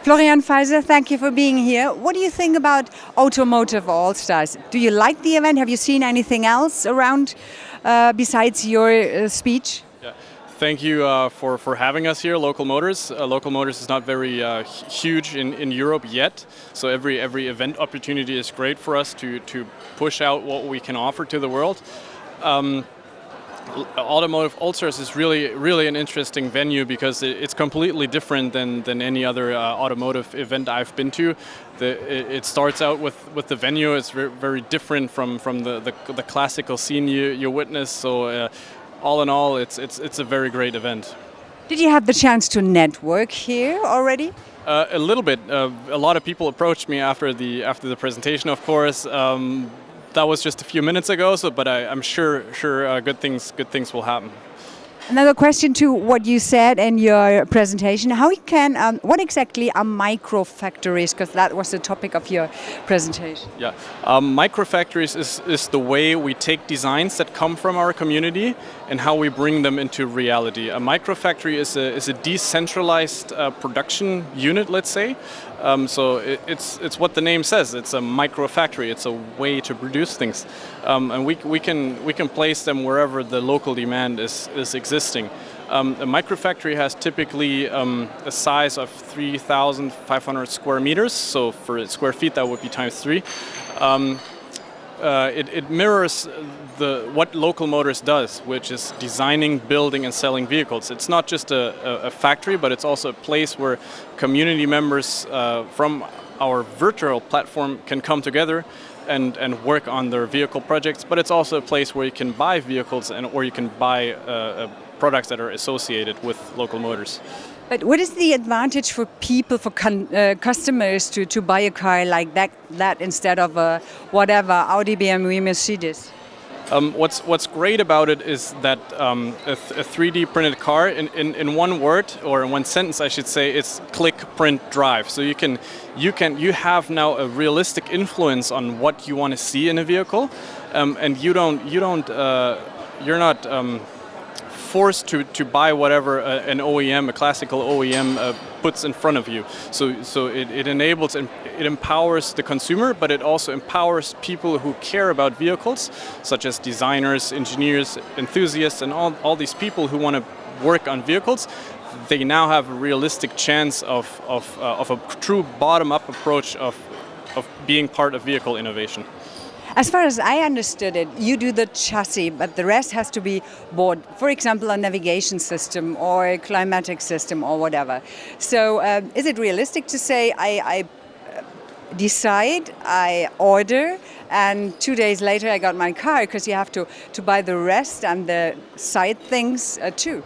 Florian Feise, thank you for being here. What do you think about Automotive Allstars? Do you like the event? Have you seen anything else around besides your speech? Yeah. Thank you for having us here, Local Motors. Local Motors is not very huge in Europe yet, so every event opportunity is great for us to push out what we can offer to the world. Automotive Allstars is really an interesting venue because it's completely different than any other automotive event I've been to. It starts out with the venue. It's very different from the classical scene you witness. So all in all, it's a very great event. Did you have the chance to network here already? A little bit. A lot of people approached me after the presentation, of course. That was just a few minutes ago, but I'm sure good things will happen. Another question to what you said in your presentation: how can what exactly are microfactories? Because that was the topic of your presentation. Yeah, microfactories is the way we take designs that come from our community and how we bring them into reality. A microfactory is a decentralized production unit, let's say. So it's what the name says. It's a microfactory. It's a way to produce things, and we can place them wherever the local demand is existing. A microfactory has typically a size of 3,500 square meters. So for square feet, that would be times 3. It mirrors what Local Motors does, which is designing, building, and selling vehicles. It's not just a factory, but it's also a place where community members from our virtual platform can come together and work on their vehicle projects. But it's also a place where you can buy vehicles or you can buy products that are associated with Local Motors. But what is the advantage for people, for customers to buy a car like that instead of a whatever, Audi, BMW, Mercedes? What's great about it is that a 3D printed car, in one word or in one sentence, I should say, it's click, print, drive. So you have now a realistic influence on what you want to see in a vehicle, and you're not forced to buy whatever an OEM, a classical OEM, puts in front of you. So it enables and it empowers the consumer, but it also empowers people who care about vehicles, such as designers, engineers, enthusiasts, and all these people who want to work on vehicles. They now have a realistic chance of a true bottom-up approach of being part of vehicle innovation. As far as I understood it, you do the chassis, but the rest has to be bought. For example, a navigation system or a climatic system or whatever. So is it realistic to say I decide, I order, and 2 days later I got my car, because you have to buy the rest and the side things too?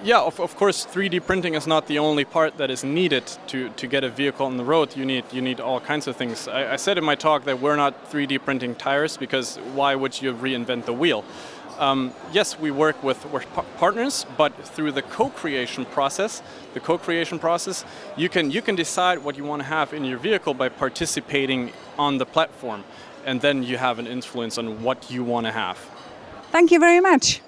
Yeah, of course, 3D printing is not the only part that is needed to get a vehicle on the road. You need all kinds of things. I said in my talk that we're not 3D printing tires, because why would you reinvent the wheel? Yes, we work with partners, but through the co-creation process, you can decide what you want to have in your vehicle by participating on the platform, and then you have an influence on what you want to have. Thank you very much.